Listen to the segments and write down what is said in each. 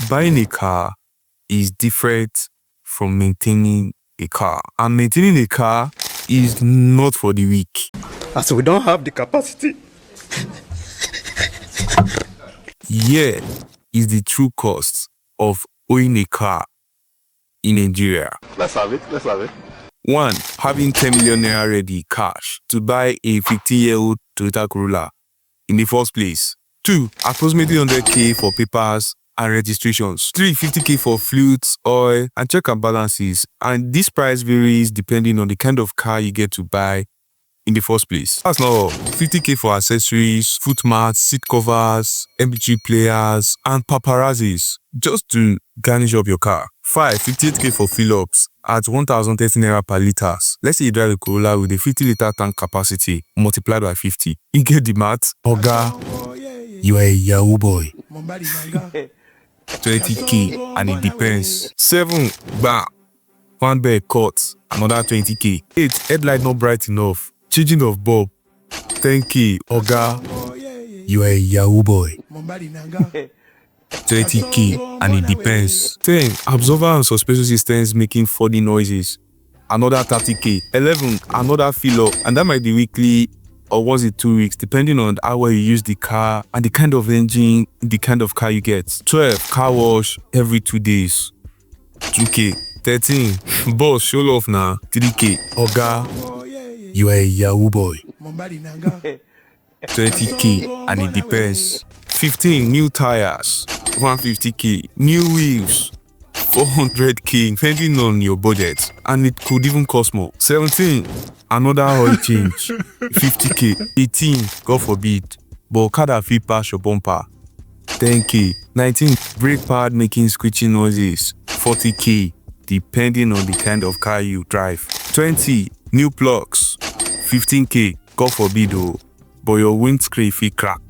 Buying a car is different from maintaining a car. And maintaining a car is not for the weak. As we don't have the capacity. Here is the true cost of owning a car in Nigeria. Let's have it. 1. Having 10 million naira ready cash to buy a 15-year-old Toyota Corolla in the first place. 2. Approximately 100k for papers and registrations. 3. 50k for flutes, oil, and check and balances. And this price varies depending on the kind of car you get to buy in the first place. That's not all. 50k for accessories, foot mats, seat covers, MP3 players, and paparazzis just to garnish up your car. 5. 58k for fill-ups at 1,030 naira per liters. Let's say you drive a Corolla with a 50-liter tank capacity multiplied by 50. You get the math? Oga, you are a Yahoo boy. 20k, and it depends. 7. Bam. One bed cut, another 20k. 8. Headlight not bright enough. Changing of bulb, 10k. Oga, you are a Yahoo boy. 20k, and it depends. 10. Absorber and suspension systems making funny noises, another 30k. 11. Another fill-up, and that might be weekly or once in 2 weeks, depending on how well you use the car and the kind of engine, the kind of car you get. 12. Car wash every 2 days, 2k. 13. Boss, show off now, 3k. Oga, you are a Yahoo boy. 20k, and it depends. 15. New tires, 150k. New wheels, 400k, depending on your budget, and it could even cost more. 17. Another oil change, 50k. 18. God forbid, but Okada fit pass your bumper, 10k. 19. Brake pad making screeching noises, 40k, depending on the kind of car you drive. 20. New plugs, 15k. God forbid though, but your windscreen fit crack,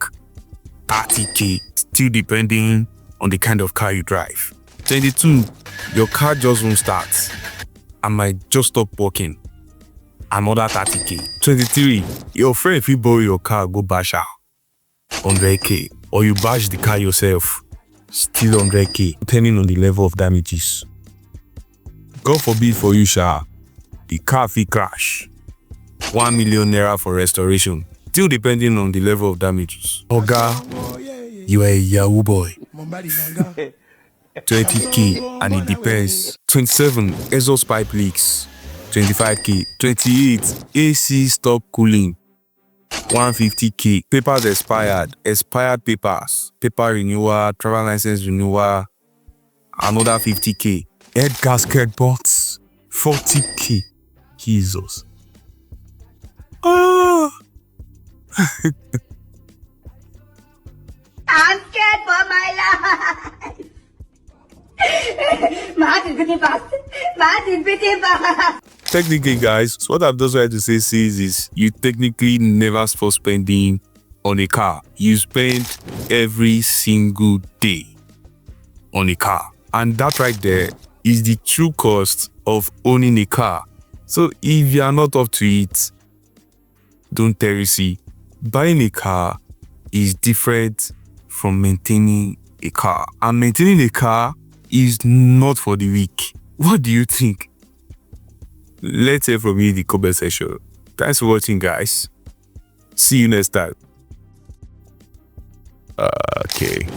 30k, still depending on the kind of car you drive. 22. Your car just won't start and might just stop working, another 30k. 23. Your friend fit borrow your car go bash out, 100k. Or you bash the car yourself, still 100k, depending on the level of damages. God forbid for you, sha, the car fit crash, 1 million naira for restoration, still depending on the level of damages. Oga, you are a Yahoo boy. 20k, and it depends. 27. Exhaust pipe leaks, 25k. 28. AC stop cooling, 150k. Papers expired papers, paper renewal, travel license renewal, another 50k. Head gasket box, 40k. Jesus. I'm scared for my life. Technically, guys, so what I've just tried to say is you technically never stop spending on a car. You spend every single day on a car. And that right there is the true cost of owning a car. So if you are not up to it, don't tell you. See, buying a car is different from maintaining a car. And maintaining a car is not for the weak. What do you think? Let's hear from you in the comment section. Thanks for watching, guys. See you next time. Okay.